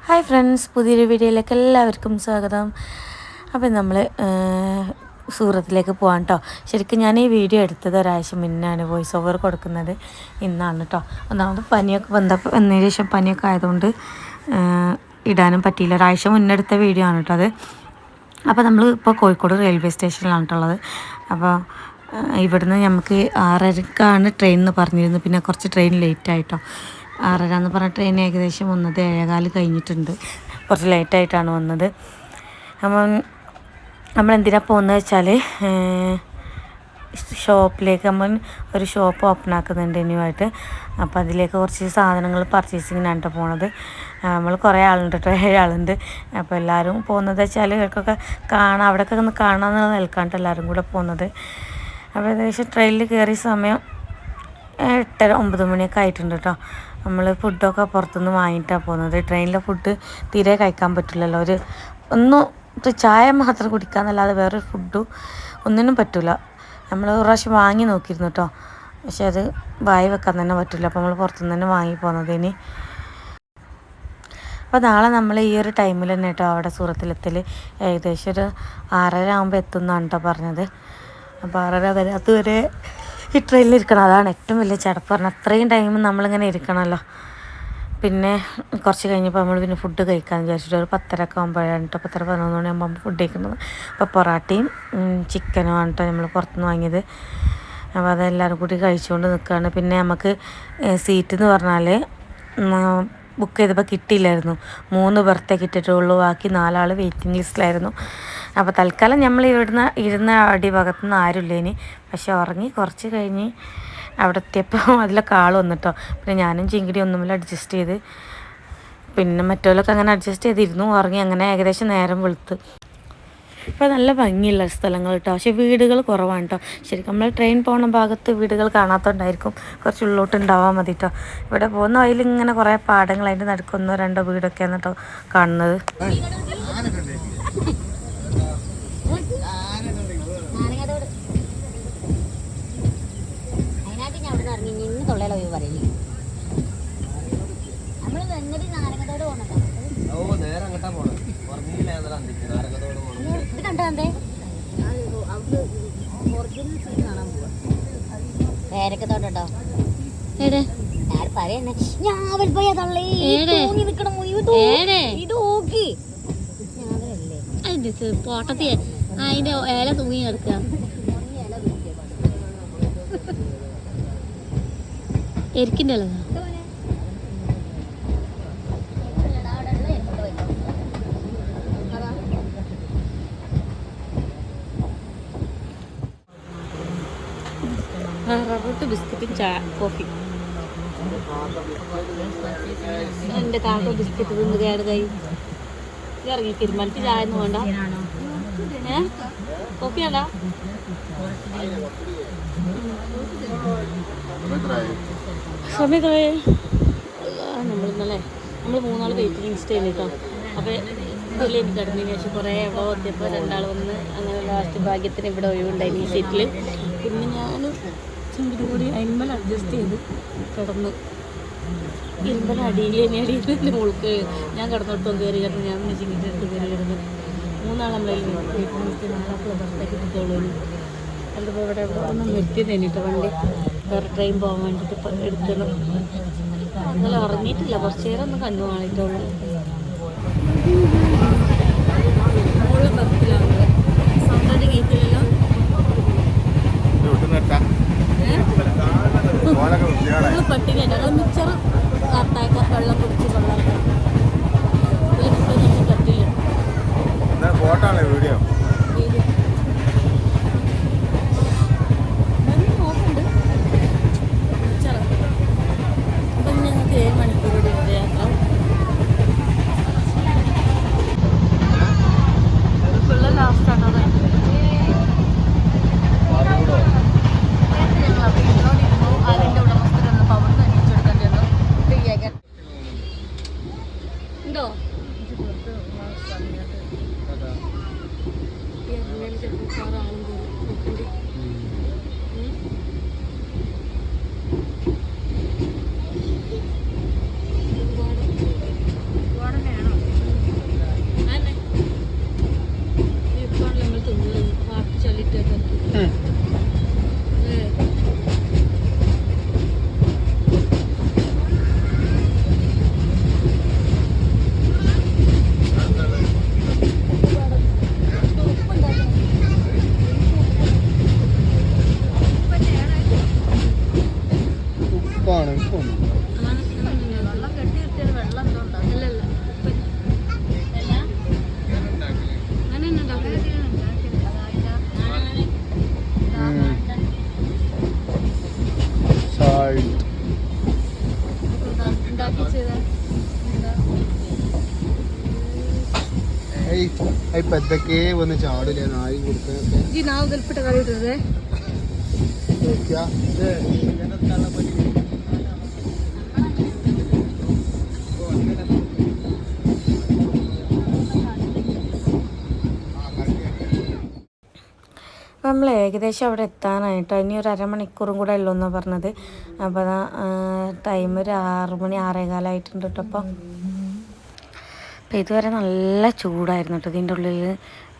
Hi friends, പുതിയൊരു വീഡിയോയിലേക്ക് എല്ലാവർക്കും സ്വാഗതം. അപ്പം നമ്മൾ സൂറത്തിലേക്ക് പോകാം കേട്ടോ. ശരിക്കും ഞാൻ ഈ വീഡിയോ എടുത്തത് ഒരാഴ്ച മുന്നാണ്, വോയിസ് ഓവർ കൊടുക്കുന്നത് ഇന്നാണ് കേട്ടോ. ഒന്നാമത് പനിയൊക്കെ വന്നതിന് ശേഷം പനിയൊക്കെ ആയതുകൊണ്ട് ഇടാനും പറ്റിയില്ല. ഒരാഴ്ച മുന്നെടുത്ത വീഡിയോ ആണ് കേട്ടോ അത്. അപ്പോൾ നമ്മൾ ഇപ്പോൾ കോഴിക്കോട് റെയിൽവേ സ്റ്റേഷനിലാണ് കേട്ടുള്ളത്. അപ്പോൾ ഇവിടുന്ന് നമുക്ക് 6:30ക്കാണ് ട്രെയിൻ എന്ന് പറഞ്ഞിരുന്നു. പിന്നെ കുറച്ച് ട്രെയിൻ ലേറ്റായിട്ടോ. 6:30 എന്ന് പറഞ്ഞ ട്രെയിൻ ഏകദേശം വന്നത് 7:15 കഴിഞ്ഞിട്ടുണ്ട്. കുറച്ച് ലേറ്റായിട്ടാണ് വന്നത്. അപ്പം നമ്മളെന്തിനാണ് പോകുന്നത് വെച്ചാൽ ഷോപ്പിലേക്ക് നമ്മൾ ഒരു ഷോപ്പ് ഓപ്പൺ ആക്കുന്നുണ്ട് ഇനിയുമായിട്ട്. അപ്പോൾ അതിലേക്ക് കുറച്ച് സാധനങ്ങൾ പർച്ചേസിങ്ങിനാണ് കേട്ടോ പോണത്. നമ്മൾ കുറേ ആളുണ്ട് കേട്ടോ, 7 ആളുണ്ട്. അപ്പോൾ എല്ലാവരും പോകുന്നത് വെച്ചാൽ ഇവർക്കൊക്കെ കാണാം, അവിടെയൊക്കെ ഒന്ന് കാണാമെന്നുള്ള നിൽക്കാണ്ട് എല്ലാവരും കൂടെ പോകുന്നത്. അപ്പോൾ ഏകദേശം ട്രെയിനിൽ കയറിയ സമയം 8:30-9 മണിയൊക്കെ ആയിട്ടുണ്ട് കേട്ടോ. നമ്മൾ ഫുഡൊക്കെ പുറത്തുനിന്ന് വാങ്ങിയിട്ടാണ് പോകുന്നത്. ട്രെയിനിലെ ഫുഡ് തീരെ കഴിക്കാൻ പറ്റില്ലല്ലോ. ചായ മാത്രം കുടിക്കാമെന്നല്ലാതെ വേറൊരു ഫുഡും ഒന്നിനും പറ്റില്ല. നമ്മൾ ഒരു പ്രാവശ്യം വാങ്ങി നോക്കിയിരുന്നു കേട്ടോ, പക്ഷെ അത് വായി വെക്കാൻ തന്നെ പറ്റില്ല. അപ്പോൾ നമ്മൾ പുറത്തുനിന്ന് തന്നെ വാങ്ങി പോകുന്നത് ഇനി. അപ്പോൾ നാളെ നമ്മൾ ഈ ഒരു ടൈമിൽ തന്നെ കേട്ടോ അവിടെ സൂറത്തിലെത്തൽ. ഏകദേശം ഒരു 6:30 ആകുമ്പോൾ എത്തുമെന്നാണ് കേട്ടോ പറഞ്ഞത്. അപ്പോൾ 6:30 വരെ അതുവരെ ഈ ട്രെയിനിലിരിക്കണം. അതാണ് ഏറ്റവും വലിയ ചടപ്പ് പറഞ്ഞാൽ, അത്രയും ടൈം നമ്മളിങ്ങനെ ഇരിക്കണമല്ലോ. പിന്നെ കുറച്ച് കഴിഞ്ഞപ്പോൾ നമ്മൾ പിന്നെ ഫുഡ് കഴിക്കാമെന്ന് വിചാരിച്ചിട്ട് ഒരു 10:30 ആകുമ്പോഴാണ് കേട്ടോ, 10:11 മണിയാകുമ്പോൾ ഫുഡ് കഴിക്കുന്നത്. അപ്പോൾ പൊറാട്ടയും ചിക്കനും ആണ് കേട്ടോ നമ്മൾ പുറത്തുനിന്ന് വാങ്ങിയത്. അപ്പോൾ അതെല്ലാവരും കൂടി കഴിച്ചുകൊണ്ട് നിൽക്കുകയാണ്. പിന്നെ നമുക്ക് സീറ്റ് എന്ന് പറഞ്ഞാൽ ബുക്ക് ചെയ്തപ്പോൾ കിട്ടിയില്ലായിരുന്നു. 3 ബർത്തേ കിട്ടിയിട്ടുള്ളൂ, ബാക്കി 4 ആൾ വെയിറ്റിംഗ് ലിസ്റ്റിലായിരുന്നു. അപ്പോൾ തൽക്കാലം നമ്മൾ ഇരുന്ന അടിഭാഗത്തുനിന്ന് ആരുമില്ല ഇനി. പക്ഷെ ഉറങ്ങി കുറച്ച് കഴിഞ്ഞ് അവിടെ എത്തിയപ്പോൾ അതിലൊക്കെ ആൾ വന്നിട്ടോ. പിന്നെ ഞാനും ചിങ്കിടി ഒന്നുമില്ല അഡ്ജസ്റ്റ് ചെയ്ത്, പിന്നെ മറ്റോലൊക്കെ അങ്ങനെ അഡ്ജസ്റ്റ് ചെയ്തിരുന്നു, ഉറങ്ങി. അങ്ങനെ ഏകദേശം നേരം വെളുത്ത്. ഇപ്പോൾ നല്ല ഭംഗിയുള്ള സ്ഥലങ്ങൾ കേട്ടോ, പക്ഷേ വീടുകൾ കുറവാണ് കേട്ടോ. ശരിക്കും നമ്മൾ ട്രെയിൻ പോകുന്ന ഭാഗത്ത് വീടുകൾ കാണാത്തതുകൊണ്ടായിരിക്കും കുറച്ച് ഉള്ളോട്ട് ഉണ്ടാവാൻ മതി കേട്ടോ. ഇവിടെ പോകുന്ന വഴിയിൽ ഇങ്ങനെ കുറേ പാടങ്ങൾ, അതിൻ്റെ നടുക്ക് 1-2 വീടൊക്കെയാണ് കേട്ടോ കാണുന്നത്. പേരക്കത്തോട്ടോ പറയുന്നേ, ഞാവൽ പോയാ തള്ളി നിക്കണം ഇത് നോക്കി പോട്ടത്തി അതിന്റെ ഇല തൂങ്ങി കിടക്കുക. എരിക്കിൻ്റെ അല്ല റബ്ബട്ട് ബിസ്ക്കറ്റും കോഫി. എൻ്റെ കാക്ക ബിസ്ക്കറ്റ് തിന്ന് കേട് കൈ ഇറങ്ങി തീരുമാനിച്ച് ചായ ഒന്നും വേണ്ട. കോഫി വേണ്ട. സമയത്തായേ നമ്മളിന്നല്ലേ നമ്മൾ 3 ആൾ വെയിറ്റിംഗ് ലിസ്റ്റ് ചെയ്യുന്നു കേട്ടോ. അപ്പോൾ ഇതിൽ എനിക്ക് കിടന്നതിന് ശേഷം കുറേ എവിടെ എത്തിയപ്പോൾ 2 ആൾ വന്ന് അങ്ങനെ ലാസ്റ്റ് ഭാഗ്യത്തിന് ഇവിടെ ഒഴിവുണ്ടായി ഈ സീറ്റിൽ. പിന്നെ ഞാൻ ചിങ്കിടി കൂടി അതിന്മേൽ അഡ്ജസ്റ്റ് ചെയ്ത് കിടന്നു. ഇരുമ്പല അടിയിൽ എൻ്റെ മുൾക്ക് ഞാൻ കിടന്നിടത്തും കയറി കിടന്ന്, ഞാൻ പിന്നെ ചിങ്കിൻ്റെ അടുത്ത് കയറി കിടന്ന്. 3 ആൾ നമ്മളതിൽ വെയിറ്റിംഗ് ലിസ്റ്റ് 4 ആൾക്കുള്ള ബർത്ത്ഡേക്ക് കിട്ടുള്ളൂ. അതിപ്പോൾ ഇവിടെ ഒന്ന് നിർത്തി തന്നിട്ട് വണ്ടി വേറെ ട്രെയിൻ പോകാൻ വേണ്ടിയിട്ട് എടുക്കണം. ഇന്നലെ ഉറങ്ങിയിട്ടില്ല, കുറച്ച് നേരം ഒന്ന് കണ്ണു കാണിട്ടുള്ളൂ. സൗണ്ട് കേൾക്കില്ലല്ലോ. പട്ടികല്ല മിച്ചർ കാത്താക്ക വെള്ളം കുടിച്ച് വെള്ളം പറ്റില്ല. വീഡിയോ നോക്കുന്നുണ്ട് മിച്ചർ. അപ്പം ഞങ്ങൾക്ക് 7 മണിക്കൂർ കൂടി യാത്ര. ഫുള്ള് ലാസ്റ്റാണ് അത്. അതിൻ്റെ ഉടമസ്ഥർ വന്നപ്പോൾ അവിടുന്ന് അന്വേഷിച്ചെടുക്കേണ്ടി വന്നു. ഉണ്ടോ ചിലപ്പോൾ ആളും നോക്കണ്ടി. ഒരുപാട് ഇപ്പൊ എന്തൊക്കെ വന്ന് ചാടില്ല നായി കൊടുക്കാൻ ഈ നാവ് കൽപ്പിട്ട കറി ഇട്ടത് നമ്മൾ ഏകദേശം അവിടെ എത്താനായിട്ടോ, ഇനി ഒരു അരമണിക്കൂറും കൂടെ ഉള്ളൂ എന്നാണ് പറഞ്ഞത്. അപ്പോൾ അതാ ടൈം ഒരു 6 മണി 6:15 കേട്ടോ. അപ്പോൾ ഇതുവരെ നല്ല ചൂടായിരുന്നു കേട്ടോ. ഇതിൻ്റെ ഉള്ളിൽ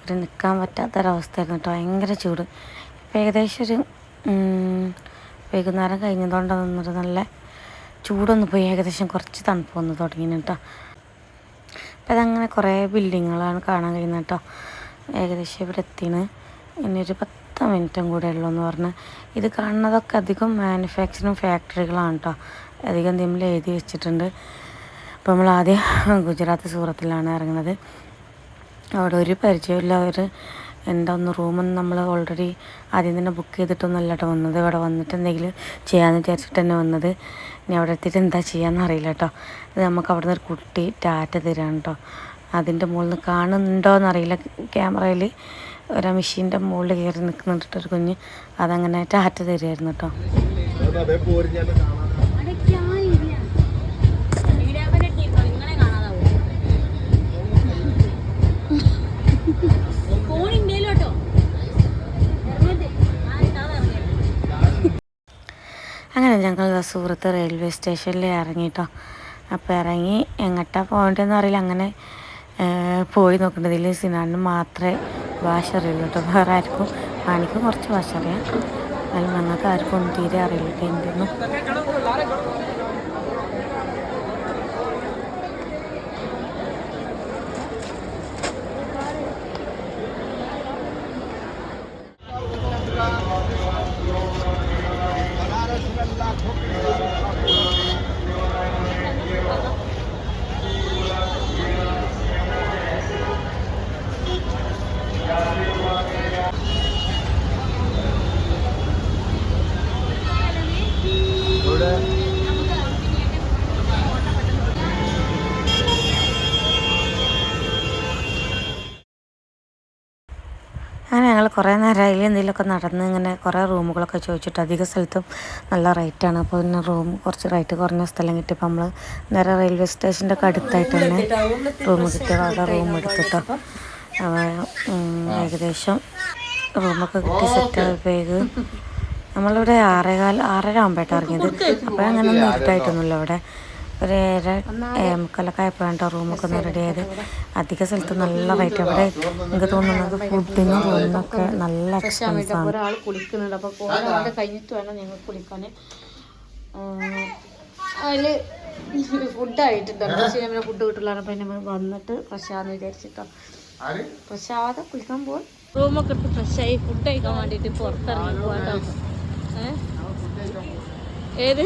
ഒരു നിൽക്കാൻ പറ്റാത്തൊരവസ്ഥയായിരുന്നു കേട്ടോ, ഭയങ്കര ചൂട്. ഇപ്പോൾ ഏകദേശം ഒരു വൈകുന്നേരം കഴിഞ്ഞതുകൊണ്ട് നിന്നിട്ട് നല്ല ചൂടൊന്ന് പോയി, ഏകദേശം കുറച്ച് തണുപ്പ് വന്ന് തുടങ്ങി കേട്ടോ. അപ്പോൾ അതങ്ങനെ കുറേ ബിൽഡിങ്ങുകളാണ് കാണാൻ കഴിയുന്നത് കേട്ടോ. ഏകദേശം ഇവിടെ എത്തിന് ഇനി ഒരു 10 മിനിറ്റും കൂടെ ഉള്ളൂ എന്ന് പറഞ്ഞ്. ഇത് കാണുന്നതൊക്കെ അധികം മാനുഫാക്ചറിങ് ഫാക്ടറികളാണ് കേട്ടോ, അധികം തമ്മിൽ എഴുതി വെച്ചിട്ടുണ്ട്. അപ്പോൾ നമ്മൾ ആദ്യം ഗുജറാത്ത് സൂറത്തിലാണ് ഇറങ്ങുന്നത്. അവിടെ ഒരു പരിചയമില്ല, എന്താ റൂമൊന്നും നമ്മൾ ഓൾറെഡി ആദ്യം തന്നെ ബുക്ക് ചെയ്തിട്ടൊന്നുമല്ല കേട്ടോ വന്നത്. ഇവിടെ വന്നിട്ട് എന്തെങ്കിലും ചെയ്യാമെന്ന് വിചാരിച്ചിട്ട് തന്നെ വന്നത്. ഇനി അവിടെ എത്തിയിട്ട് എന്താ ചെയ്യാമെന്ന് അറിയില്ല കേട്ടോ. ഇത് നമുക്ക് അവിടെ നിന്ന് ഒരു കുട്ടി ടാറ്റ തരാണ് കേട്ടോ. അതിൻ്റെ മുകളിൽ നിന്ന് കാണുന്നുണ്ടോ എന്നറിയില്ല, ക്യാമറയിൽ ഒരു മെഷീൻ്റെ മുകളിൽ കയറി നിൽക്കുന്നുണ്ടൊരു കുഞ്ഞ്, അതങ്ങനെ ടാറ്റ തരുമായിരുന്നു കേട്ടോ. അങ്ങനെ ഞങ്ങൾ സൂറത്ത് റെയിൽവേ സ്റ്റേഷനിൽ ഇറങ്ങിട്ടോ. അപ്പോൾ ഇറങ്ങി എങ്ങോട്ടാണ് പോകേണ്ടതെന്ന് അറിയില്ല, അങ്ങനെ പോയി നോക്കേണ്ടതിൽ സിനാന് മാത്രമേ ഭാഷ അറിയുള്ളൂ കേട്ടോ. വേറെ ആർക്കും പണിക്കും കുറച്ച് ഭാഷ അറിയാം, എന്നാലും ഞങ്ങൾക്ക് ആർക്കും ഒന്നും തീരെ അറിയില്ല കേട്ടോ എന്തൊന്നും. അങ്ങനെ ഞങ്ങൾ കുറേ നേരം അതിൽ എന്തെങ്കിലുമൊക്കെ നടന്ന് ഇങ്ങനെ കുറേ റൂമുകളൊക്കെ ചോദിച്ചിട്ട് അധിക സ്ഥലത്തും നല്ല റേറ്റാണ്. അപ്പോൾ പിന്നെ റൂം കുറച്ച് റേറ്റ് കുറഞ്ഞ സ്ഥലം കിട്ടിയപ്പോൾ നമ്മൾ നേരെ റെയിൽവേ സ്റ്റേഷൻ്റെ ഒക്കെ അടുത്തായിട്ട് തന്നെ റൂം കിട്ടിയ അവിടെ റൂം എടുത്തിട്ടോ. ഏകദേശം റൂമൊക്കെ കിട്ടി സെറ്റായപ്പോഴേക്ക് നമ്മളിവിടെ 6:15 ആകുമ്പോഴാണ് ഇറങ്ങിയത്. അപ്പോഴങ്ങനെ ഒന്നും ഇരുട്ടായിട്ടൊന്നുമില്ല. ഇവിടെ ഒരു 7:45 ആയപ്പോഴാണ് റൂമൊക്കെ ഒന്ന് റെഡി ആയത്. അധിക സ്ഥലത്ത് നല്ല റേറ്റ്. അവിടെ എനിക്ക് തോന്നുന്നത് ഫുഡിനും റൂമിനൊക്കെ നല്ല എക്സ്പെൻസ് ആണ്. ഒരാൾ കുളിക്കുന്നുണ്ട്, അപ്പോൾ കോള കഴിഞ്ഞിട്ട് വേണം ഞങ്ങൾ കുളിക്കാൻ. അതിൽ ഫുഡായിട്ടുണ്ട്, ഫുഡ് കിട്ടില്ല. അപ്പം നമ്മൾ വന്നിട്ട് ഫ്രഷാന്ന് വിചാരിച്ചിട്ടോ, ഫ്രഷാതെ കുളിക്കാൻ പോകും. റൂമൊക്കെ എടുത്ത് ഫ്രഷായി ഫുഡ് കഴിക്കാൻ വേണ്ടിയിട്ട് പുറത്തിറങ്ങി പോകാട്ടോ. ഏത്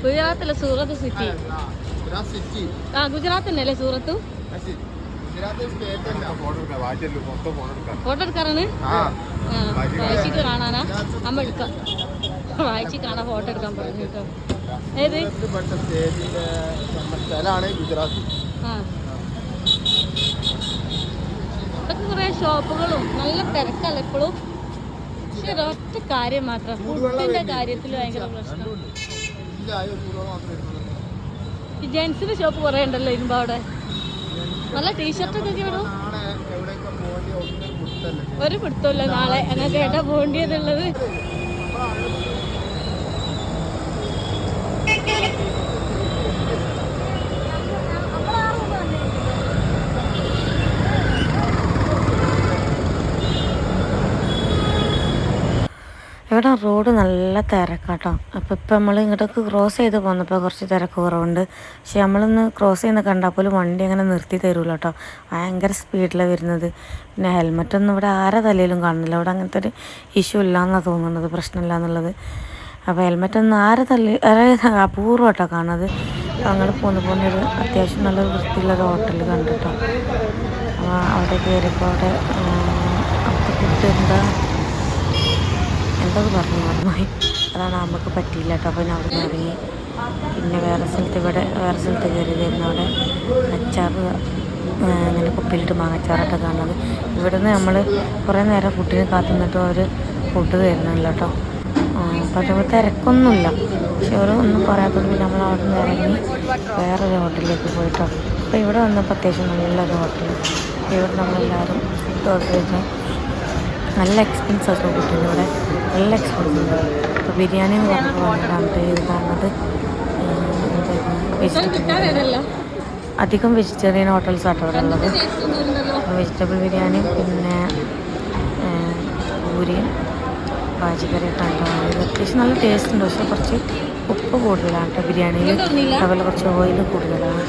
ഗുജറാത്തല്ല, സൂറത്ത് സിറ്റി. ആ ഗുജറാത്ത് തന്നെയല്ലേ സൂറത്ത്? ഫോട്ടോ എടുക്കാറാണ്, വായിച്ചിട്ട് കാണാനാ? അമ്മ എടുക്കാം, വായിച്ച് കാണാൻ ഫോട്ടോ എടുക്കാൻ പറഞ്ഞു കേട്ടോ. ഏത് ആ ഇതൊക്കെ കുറേ ഷോപ്പുകളും നല്ല തിരക്കല്ല എപ്പോഴും. പക്ഷെ ഒരൊറ്റ കാര്യം മാത്രം, ഫുഡിന്റെ കാര്യത്തിൽ ഭയങ്കര പ്രശ്നം. ഈ ജെൻസിന്റെ ഷോപ്പ് കുറേ ഉണ്ടല്ലോ ഇരുമ്പോ അവിടെ. നല്ല ടീഷർട്ടൊക്കെ ഇടും. ഒരു പിടുത്തമില്ല നാളെ ഞങ്ങൾക്ക് ഏട്ടാ പോകേണ്ടിയതുള്ളത്. ഇവിടെ റോഡ് നല്ല തിരക്കാട്ടോ. അപ്പോൾ ഇപ്പം നമ്മൾ ഇങ്ങോട്ടേക്ക് ക്രോസ് ചെയ്ത് പോന്നപ്പോൾ കുറച്ച് തിരക്ക് കുറവുണ്ട്. പക്ഷെ നമ്മളൊന്ന് ക്രോസ് ചെയ്യുന്ന കണ്ടാൽ പോലും വണ്ടി അങ്ങനെ നിർത്തി തരൂല കേട്ടോ, ഭയങ്കര സ്പീഡിലാണ് വരുന്നത്. പിന്നെ ഹെൽമെറ്റൊന്നും ഇവിടെ ആരെ തലയിലും കാണുന്നില്ല. ഇവിടെ അങ്ങനത്തെ ഒരു ഇഷ്യൂ ഇല്ലയെന്നാണ് തോന്നുന്നത്, പ്രശ്നമില്ല എന്നുള്ളത്. അപ്പോൾ ഹെൽമെറ്റൊന്നും അപൂർവം കേട്ടോ കാണുന്നത്. ഞങ്ങൾ പോന്നൊരു അത്യാവശ്യം നല്ലൊരു വൃത്തിയുള്ളൊരു ഹോട്ടൽ കണ്ടിട്ടോ. അവിടെ കയറിയപ്പോൾ അവിടെ ഫുഡ് എന്തത് മറന്നുപോയി, അതാണ് നമുക്ക് പറ്റിയില്ല കേട്ടോ. അപ്പോൾ അവിടെ നിന്ന് ഇറങ്ങി പിന്നെ വേറെ സ്ഥലത്ത് കയറി തരുന്ന അവിടെ അച്ചാർ ഇങ്ങനെ കുപ്പിയിലിട്ട് മാങ്ങാച്ചാറൊക്കെ കാണുന്നത്. ഇവിടുന്ന് നമ്മൾ കുറേ നേരം ഫുഡിന് കാത്തുനിന്നിട്ടും അവർ ഫുഡ് തരുന്നില്ല കേട്ടോ. അപ്പോൾ തിരക്കൊന്നുമില്ല. പക്ഷെ അവർ ഒന്നും പറയാത്തതുകൊണ്ട് പിന്നെ നമ്മൾ അവിടെ നിന്ന് ഇറങ്ങി വേറൊരു ഹോട്ടലിലേക്ക് പോയിട്ടോ. അപ്പോൾ ഇവിടെ വന്നപ്പോൾ അത്യാവശ്യം നല്ലൊരു ഹോട്ടൽ. ഇവിടെ നമ്മളെല്ലാവരും ഫുഡ് ഓർഡർ ചെയ്താൽ നല്ല എക്സ്പെൻസ് ആട്ടോ ഫുഡിന്. ഇവിടെ നല്ല എക്സ്പെൻസ് ഉണ്ട്. അപ്പോൾ ബിരിയാണി എന്ന് പറഞ്ഞപ്പോൾ വന്നിട്ടാണ് ഇത് കാണുന്നത്. വെജിറ്റബിൾ അധികം വെജിറ്റേറിയൻ ഹോട്ടൽസ് ആട്ടോ ഇവിടെ ഉള്ളത്. വെജിറ്റബിൾ ബിരിയാണിയും പിന്നെ പൂരിയും പാചകറിയൊക്കെ ഉണ്ടാവും. ഇത് അത്യാവശ്യം നല്ല ടേസ്റ്റ് ഉണ്ട്. പക്ഷേ കുറച്ച് ഉപ്പ് കൂടുതലാണ് കേട്ടോ ബിരിയാണിയിൽ. അതുപോലെ കുറച്ച് ഓയിൽ കൂടുതലാണ്.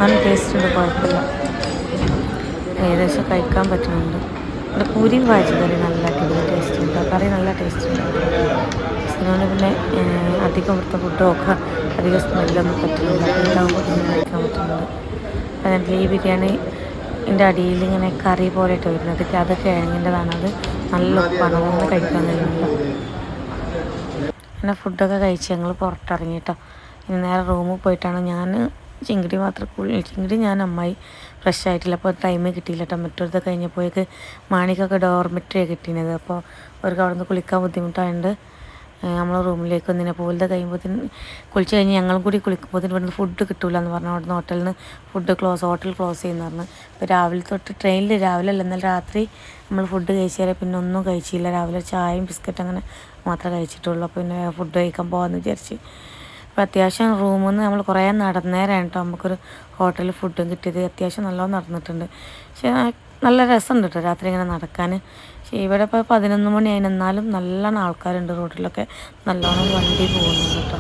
നല്ല ടേസ്റ്റ് ഉണ്ട്, കുഴപ്പമില്ല, ഏകദേശം കഴിക്കാൻ പറ്റുന്നുണ്ട്. ഇവിടെ പൂരിയും പാചകറി നല്ല അടിപൊളി ടേസ്റ്റ് ഉണ്ട്. കറി നല്ല ടേസ്റ്റ് ഉണ്ട്. അതുകൊണ്ട് പിന്നെ അധികം ഇവിടുത്തെ ഫുഡൊക്കെ അധികം സ്മെല്ലൊന്നും പറ്റുന്നില്ല. ഇതാകുമ്പോൾ പിന്നെ കഴിക്കാൻ പറ്റുന്നുണ്ട്. അതിൻ്റെ ഈ ബിരിയാണിൻ്റെ അടിയിൽ ഇങ്ങനെ കറി പോലെയിട്ട് വരുന്നത്, അത് കിഴങ്ങിൻ്റെതാണ്. അത് നല്ല ഉപ്പാണ്, അതൊന്നും കഴിക്കാൻ കഴിയുന്നില്ല. പിന്നെ ഫുഡൊക്കെ കഴിച്ച് ഞങ്ങൾ പുറത്തിറങ്ങി കേട്ടോ. ഇനി നേരെ റൂമിൽ പോയിട്ടാണ്. ഞാൻ ചിങ്കിടി മാത്രം ചിങ്കിടി ഞാൻ അമ്മായി ഫ്രഷ് ആയിട്ടില്ല. അപ്പോൾ ടൈം കിട്ടിയില്ല കേട്ടോ. മറ്റൊരുത്തെ കഴിഞ്ഞപ്പോഴേക്ക് മാണിക്കൊക്കെ ഡോർമെറ്ററി കിട്ടിയത്. അപ്പോൾ അവർക്ക് അവിടെ നിന്ന് കുളിക്കാൻ ബുദ്ധിമുട്ടായതുകൊണ്ട് നമ്മൾ റൂമിലേക്ക് ഒന്നിനെ പോലത്തെ കഴിയുമ്പോഴത്തേന് കുളിച്ച് കഴിഞ്ഞ് ഞങ്ങളും കൂടി കുളിക്കുമ്പോഴത്തേന് ഇവിടുന്ന് ഫുഡ് കിട്ടില്ല എന്ന് പറഞ്ഞു. അവിടുന്ന് ഹോട്ടൽ ക്ലോസ് ചെയ്യുന്ന പറഞ്ഞു. അപ്പോൾ രാവിലെ തൊട്ട് ട്രെയിനിൽ രാവിലെ അല്ല, എന്നാൽ രാത്രി നമ്മൾ ഫുഡ് കഴിച്ചാൽ പിന്നെ ഒന്നും കഴിച്ചില്ല. രാവിലെ ചായയും ബിസ്ക്കറ്റ് അങ്ങനെ മാത്രമേ കഴിച്ചിട്ടുള്ളൂ. അപ്പോൾ പിന്നെ ഫുഡ് കഴിക്കാൻ പോകാമെന്ന് വിചാരിച്ച്. അപ്പോൾ അത്യാവശ്യം റൂമിൽ നിന്ന് നമ്മൾ കുറേ നടന്നേരാണ് കേട്ടോ നമുക്കൊരു ഹോട്ടലിൽ ഫുഡും കിട്ടിയത്. അത്യാവശ്യം നല്ലോണം നടന്നിട്ടുണ്ട്. പക്ഷേ നല്ല രസമുണ്ട് കേട്ടോ രാത്രി ഇങ്ങനെ നടക്കാൻ. പക്ഷേ ഇവിടെ ഇപ്പോൾ 11 മണി ആയിരുന്നാലും നല്ലോണം ആൾക്കാരുണ്ട് റോഡിലൊക്കെ. നല്ലോണം വണ്ടി പോകുന്നുണ്ട് കേട്ടോ.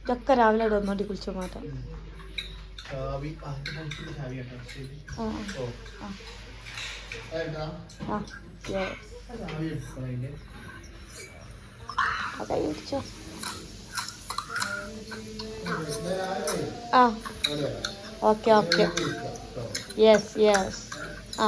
ഇതൊക്കെ രാവിലെ ഇവിടെ ഒന്നോട്ടി കുളിച്ചു മാറ്റാം. ഓക്കെ യെസ് ആ